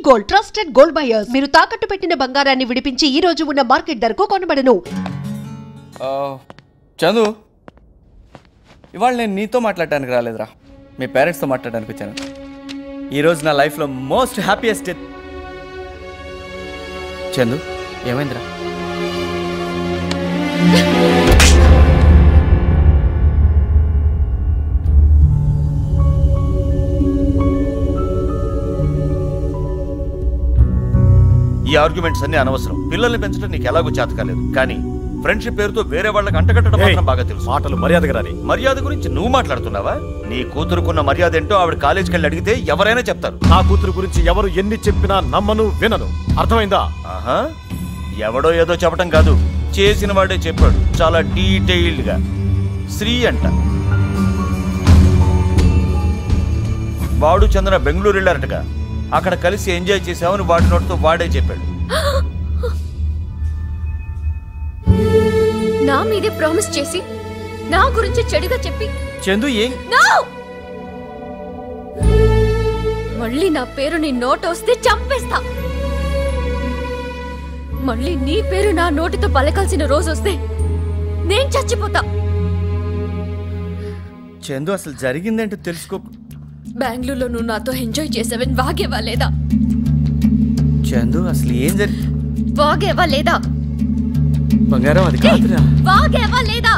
Gold, trusted gold buyers. మీరు తాకట్టు పెట్టిన బంగారాన్ని విడిపించి ఈ రోజు ఉన్న మార్కెట్ ధరకు కొనబడను. చందు, ఇవాళ నేను నీతో మాట్లాడడానికి రాలేదురా, మీ పేరెంట్స్తో మాట్లాడడానికి వచ్చాను. ఈరోజు నా లైఫ్లో మోస్ట్ హ్యాపీయెస్ట్ డే. చందు, ఏమైందిరా? ఈ ఆర్గ్యుమెంట్స్ అన్ని అనవసరం. పిల్లల్ని పెంచడం నీకు ఎలాగో చేత కాలేదు, కానీ ఫ్రెండ్షిప్ పేరుతో వేరే వాళ్ళకి అంటగట్టడం మాత్రం బాగా తెలుసు. మాటలు మర్యాదగా రాని. మర్యాద గురించి నువ్వు మాట్లాడుతున్నావా? నీ కూతురుకున్న మర్యాద ఏంటో ఆవిడ కాలేజీకి వెళ్ళి అడిగితే ఎవరైనా చెప్తారు. నా కూతురు గురించి ఎవరు ఎన్ని చెప్పినా నమ్మను, వినను. అర్థమైందా? ఆహా, ఎవడో ఏదో చెప్పడం కాదు, చేసిన వాడే చెప్పాడు చాలా డీటెయిల్డ్ గా. శ్రీ అంట, వాడు చంద్ర బెంగళూరు వెళ్ళారటగా. అక్కడ కలిసి ఎంజాయ్ చేసామని వాడి నోటితో వాడే చెప్పాడు. నా మీదే ప్రామిస్ చేసి నా గురించి చెడుగా చెప్పి చందు ఏం మళ్ళీ నా పేరు నీ నోట వస్తే చంపేస్తా. మళ్ళీ నీ పేరు నా నోటితో పలకాల్సిన రోజు వస్తే నేను చచ్చిపోతా. చందు, అసలు జరిగిందేంటో తెలుసుకో. బెంగళూరులో నువ్వు నాతో ఎంజాయ్ చేసావని వాగేవా లేదా? చందు, అసలు ఏం వాగేవా లేదా? బంగారం, అది కాదురా. వాగేవా లేదా?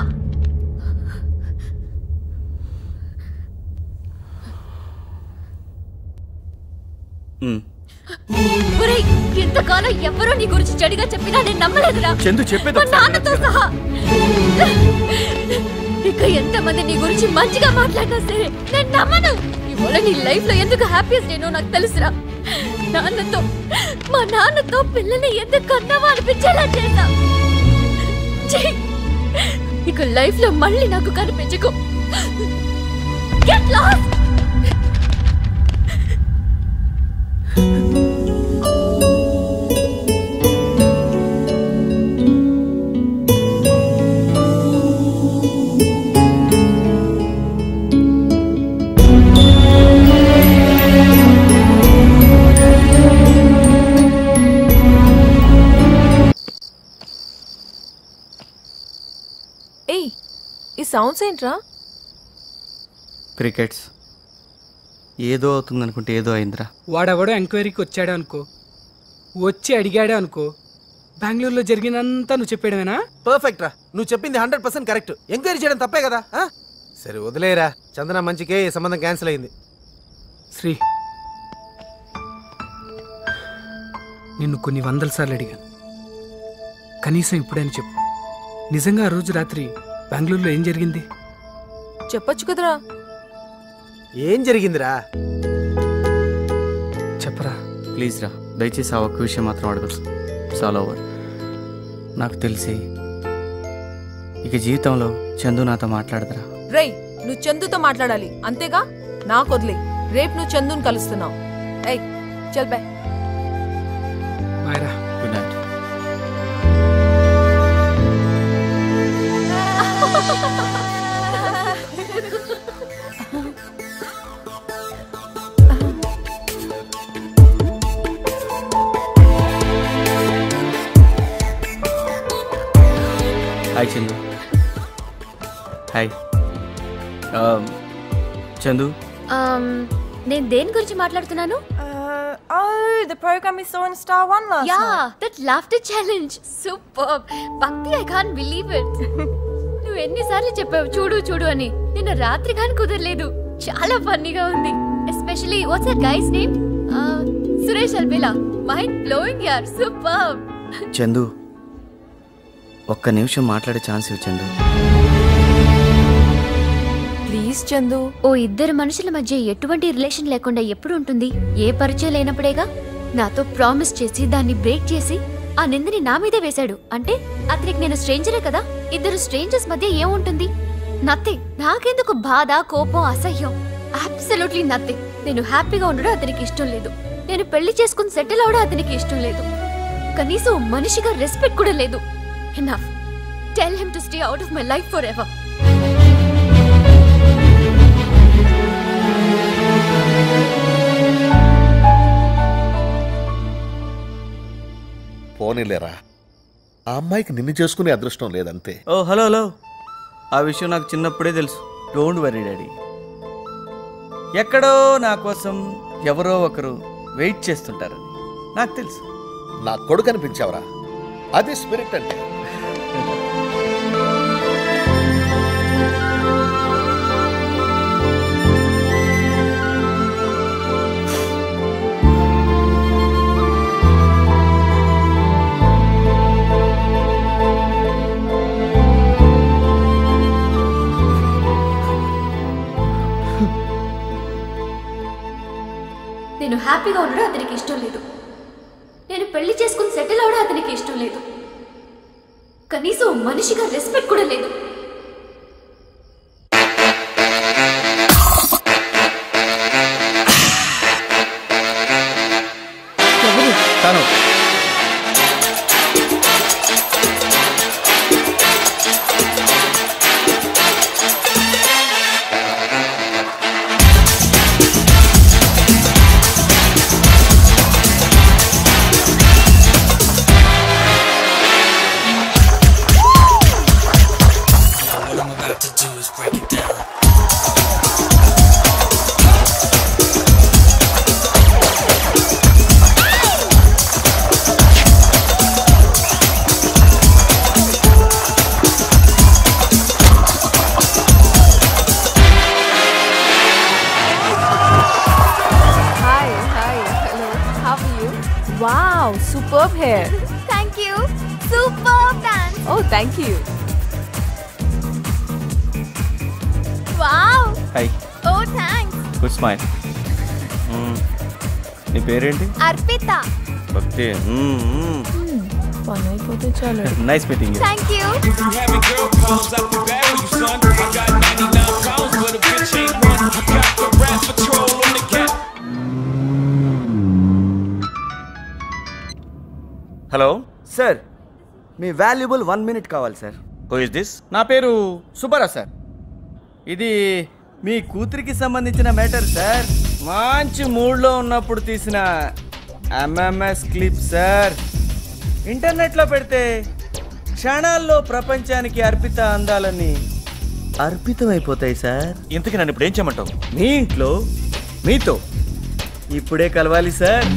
ఇంతకాలం ఎవరో నీ గురించి చెడుగా చెప్పినా నేను నమ్మలేదురా. చందు, చెప్పేది నాన్నతో సహా. ఇక ఎంతమంది నీ గురించి మంచిగా మాట్లాడినా సరే నేను నమ్మను. ఇవాళ నీ లైఫ్ లో ఎందుకు హ్యాపీయెస్ట్ డేనో నాకు తెలుసురా. మా నాన్నతో పిల్లల్ని ఎందుకు కన్నావా అనిపించేలా చేశా. ఇక లైఫ్ లో మళ్ళీ నాకు కనిపించకు. Get lost. ఈ సౌండ్స్ ఏంట్రా? క్రికెట్స్. ఏదో అవుతుంది అనుకుంటే ఏదో అయిందిరా. వాడెవడో ఎంక్వైరీకి వచ్చాడు అనుకో, వచ్చి అడిగాడే అనుకో, బెంగళూరులో జరిగినంతా నువ్వు చెప్పాడమేనా? పర్ఫెక్ట్ రా, నువ్వు చెప్పింది 100% కరెక్ట్. ఎంక్వైరీ చేయడం తప్పే కదా. సరే వదిలేరా, చందన మంచికే సంబంధం క్యాన్సిల్ అయింది. శ్రీ, నిన్ను కొన్ని వందల సార్లు అడిగాను, కనీసం ఇప్పుడని చెప్పు. నిజంగా ఆ రోజు రాత్రి బెంగళూరులో ఏం జరిగింది? చెప్పొచ్చు కదరా. ఏం జరిగిందిరా? చెప్పరా ప్లీజ్ రా, దయచేసి ఆ ఒక్క విషయం మాత్రం అడగచ్చు. చాలా ఓవర్. నాకు తెలిసి ఇక జీవితంలో చందు నాతో మాట్లాడదురా. రేయ్, నువ్వు చందుతో మాట్లాడాలి అంతేగా. నాకు వదిలే, రేపు నువ్వు చందుని కలుస్తున్నావు. ఏయ్ చల్ బై. బాయ్రా. Good night. Hi Chandu. Hi Chandu. నేను దేని గురించి మాట్లాడుతున్నాను? The program we saw in Star 1 last night. Yeah, that laughter challenge. Superb. Bhakti, I can't believe it. నువ్వు ఎన్నిసార్లు చెప్పావు చూడు చూడు అని. నిన్న రాత్రి కానీ కుదరలేదు. చాలా ఫన్నీగా ఉంది. Especially what's that guy's name? Suresh అల్బేలా. Mind blowing yaar. Superb. Chandu, ఒక్క నిమిషం మాట్లాడే ఛాన్స్ ఇవ్వు చందు. ప్లీజ్ చందు. ఓ ఇద్దరు మనుషుల మధ్య ఎటువంటి రిలేషన్ లేకుండా ఎప్పుడు ఉంటుంది? ఏ పరిచయం లేనప్పుడేగా. నాతో ప్రామిస్ చేసి దాన్ని బ్రేక్ చేసి ఆ నిందని నా మీదే వేశాడు అంటే అతనికి నేను స్ట్రేంజరే కదా. ఇద్దరు స్ట్రేంజర్స్ మధ్య ఏముంటుంది? నథింగ్. నాకెందుకు బాధ, కోపం, అసహ్యం? Absolutely nothing. నేను హ్యాపీగా ఉండడం అతనికి ఇష్టం లేదు. నేను పెళ్లి చేసుకుని సెటిల్ అవడం అతనికి ఇష్టం లేదు. కనీసం మనిషిగా రెస్పెక్ట్ కూడా లేదు. Enough. Tell him to stay out of my life forever. పోనీలేరా, ఆ అమ్మాయికి నిన్ను చేసుకునే అదృష్టం లేదంతే. ఓ హలో హలో, ఆ విషయం నాకు చిన్నప్పుడే తెలుసు. Don't worry daddy. ఎక్కడో నా కోసం ఎవరో ఒకరు వెయిట్ చేస్తుంటారని నాకు తెలుసు. నా కొడుకు అనిపించావరా, అది స్పిరిట్ అంటే. నేను హ్యాపీగా ఉండడం అతనికి ఇష్టం లేదు. నేను పెళ్లి చేసుకుని సెటిల్ అవడం అతనికి ఇష్టం లేదు. కనీసం మనిషిగా రెస్పెక్ట్ కూడా లేదు. తను Wow, superb hair. Thank you. Superb dance. Oh, thank you. Wow. High, Oh, thanks. Good smile. నీ పేరేంటి? అర్పిత. భక్తి. పని అయిపోతే చాలు. Nice meeting you. Thank you. Hello sir, me valuable 1 minute కావాలి సార్. Who is this? నా పేరు సుబ్బారావు సార్. ఇది మీ కూతురికి సంబంధించిన మ్యాటర్ సార్. మంచి మూడ్లో ఉన్నప్పుడు తీసిన ఎంఎంఎస్ క్లిప్ సార్. ఇంటర్నెట్లో పెడితే క్షణాల్లో ప్రపంచానికి అర్పిత అందాలని అర్పితమైపోతాయి సార్. ఇంతకీ నన్ను ఇప్పుడు ఏం చేయమంటావు? మీ ఇంట్లో మీతో ఇప్పుడే కలవాలి సార్.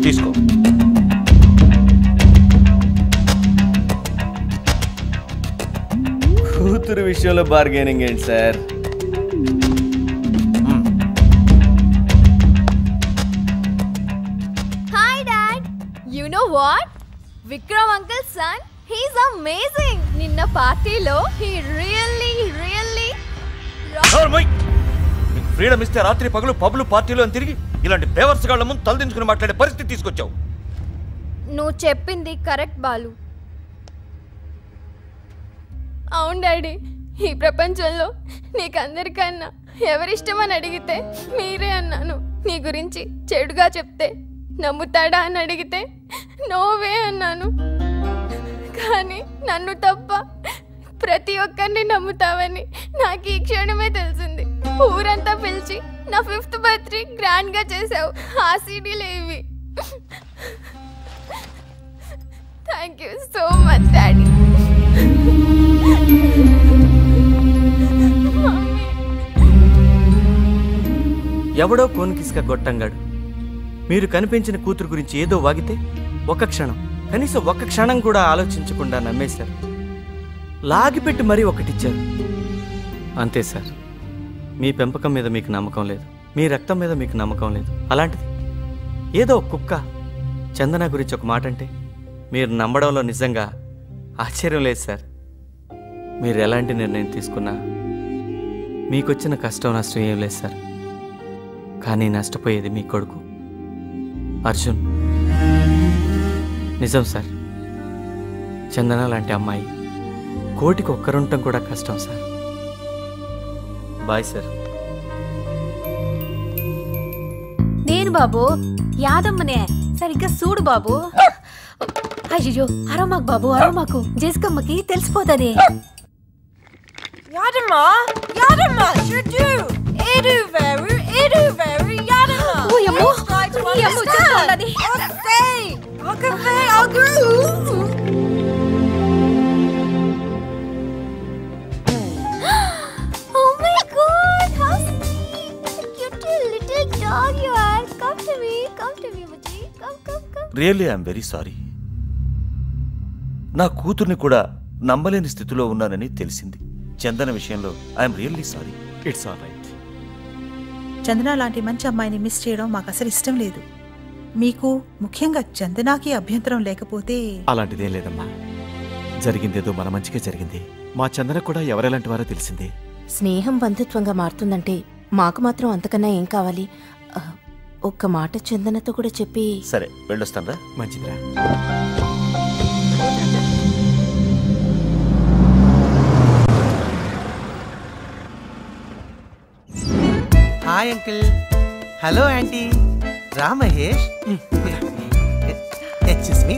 తీసుకో. కూతురు విషయంలో బార్గెనింగ్ ఏంటి sir? Hi, Dad. You know what? Vikram uncle's son, he's amazing. నిన్న పార్టీలో he really ఫ్రీడమ్ ఇస్తే రాత్రి పగలు పబ్లు పార్టీలు అని తిరిగి ఇలాంటి బేవర్స్ గాళ్ళ ముందు తలదించుకుని మాట్లాడే పరిస్థితి తీసుకొచ్చావు. నువ్వు చెప్పింది కరెక్ట్ బాలు. అవును డాడీ, ఈ ప్రపంచంలో నీకందరికన్నా ఎవరిష్టమని అడిగితే మీరే అన్నాను. నీ గురించి చెడుగా చెప్తే నమ్ముతాడా అని అడిగితే నోవే అన్నాను. కానీ నన్ను తప్ప ప్రతి ఒక్కరిని నమ్ముతావని నాకు ఈ క్షణమే తెలిసింది. ఊరంతా పిలిచి నా 5th బర్త్డే గ్రాండ్ గా చేసావు. ఆ సీడీలే ఇవి. Thank you so much daddy. ఎవడో కోన్కిస్క గొట్టంగాడు మీరు కనిపించిన కూతురు గురించి ఏదో వాగితే ఒక క్షణం, కనీసం ఒక్క క్షణం కూడా ఆలోచించకుండా నమ్మేశారు. లాగిపెట్టి మరీ ఒకటిచ్చారు. అంతే సార్, మీ పెంపకం మీద మీకు నమ్మకం లేదు, మీ రక్తం మీద మీకు నమ్మకం లేదు. అలాంటిది ఏదో కుక్క చందన గురించి ఒక మాట అంటే మీరు నమ్మడంలో నిజంగా ఆశ్చర్యం లేదు సార్. మీరు ఎలాంటి నిర్ణయం తీసుకున్నా మీకొచ్చిన కష్టం నష్టం ఏం లేదు సార్. కానీ నష్టపోయేది మీ కొడుకు అర్జున్. నిజం సార్, చందన లాంటి అమ్మాయి కోటికి ఒక్కరుంటం కూడా కష్టం సార్. Bye sir. నేను బాబు యాదమ్మనే, సరిగ్గా చూడు బాబు. అయ్యో అరమాకు బాబు అరమాకు జేస్కమ్మకి తెలిసిపోతుంది. యాదమ్మా యాదమ్మా చుట్టూ ఏడు వేరు యాదమ్మా. ఓయమ్మో ఓయమ్మో చల్లది. ఓకే అగు. Oh my god, how sweet. Cute little dog you are. Come to me, Baji. Come. Really I'm very sorry. నా కూతుర్ని కూడా నమ్మలేని స్థితిలో ఉన్నానని తెలిసింది. చందన విషయంలో I'm really sorry. It's all right. Chandana లాంటి మంచి అమ్మాయిని మిస్ చేయడం మాకు అసలు ఇష్టం లేదు. మీకు ముఖ్యంగా చందనాకి అభ్యంతరం లేకపోతే. అలాంటిదేం లేదమ్మా. జరిగిందేదో మన మంచిగా జరిగింది. మా చందన కూడా ఎవరెలాంటి వారో తెలిసింది. స్నేహం బంధుత్వంగా మారుతుందంటే మాకు మాత్రం అంతకన్నా ఏం కావాలి? ఒక్క మాట చందనతో కూడా చెప్పి. సరే వెళ్ళొస్తానరా. మంచిదిరా. Hi uncle. Hello aunty. రా మహేష్. Excuse me.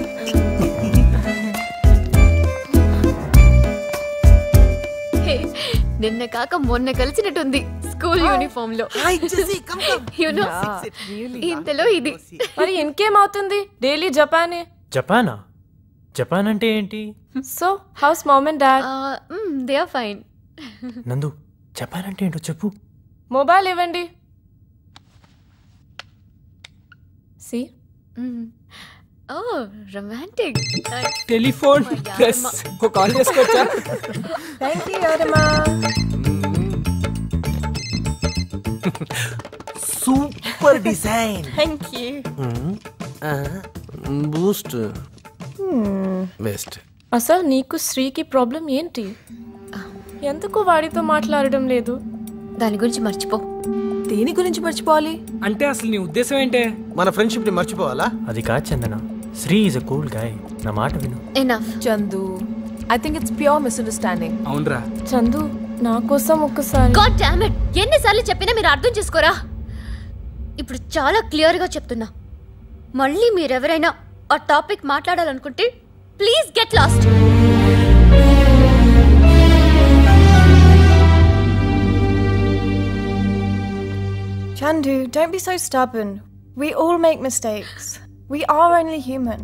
నిన్న కాక మొన్న కలిసినట్టుంది స్కూల్ యూనిఫామ్ లో. ఇంతలో ఇది. మరి ఇంకేమవుతుంది? డైలీ జపానే. జపానా? జపాన్ అంటే ఏంటి? So how's mom and dad? They are fine. Nandu Japan అంటే ఏంటో చెప్పు. మొబైల్ ఇవ్వండి. See oh romantic. Telephone plus ఒక కాల్ చేసుకోవచ్చా? Thank you Yadamma. Super design. Thank you. Boost best. అసలు నీకు శ్రీకి ప్రాబ్లం ఏంటి? ఎందుకు వాడితో మాట్లాడడం లేదు? దాని గురించి మర్చిపో. దేని గురించి మర్చిపోవాలి అంటే అసలు నీ ఉద్దేశం ఏంటే? మన ఫ్రెండ్షిప్ ని మర్చిపోవాలా? అది కాదు Chandana. Sri is a cool guy. నా మాట విను. Enough Chandu. I think it's pure misunderstanding. అవునరా చందు, నా కోసం ఒక్కసారి. గాడ్ డామ్ ఇట్, ఎన్నిసార్లు చెప్పినా మీరు అర్థం చేసుకోరా? ఇప్పుడు చాలా క్లియర్ గా చెప్తున్నా. మళ్ళీ మీరెవరైనా ఆ టాపిక్ మాట్లాడాలనుకుంటే please get lost. Chandu, don't be so stubborn. We all make mistakes. We are only human.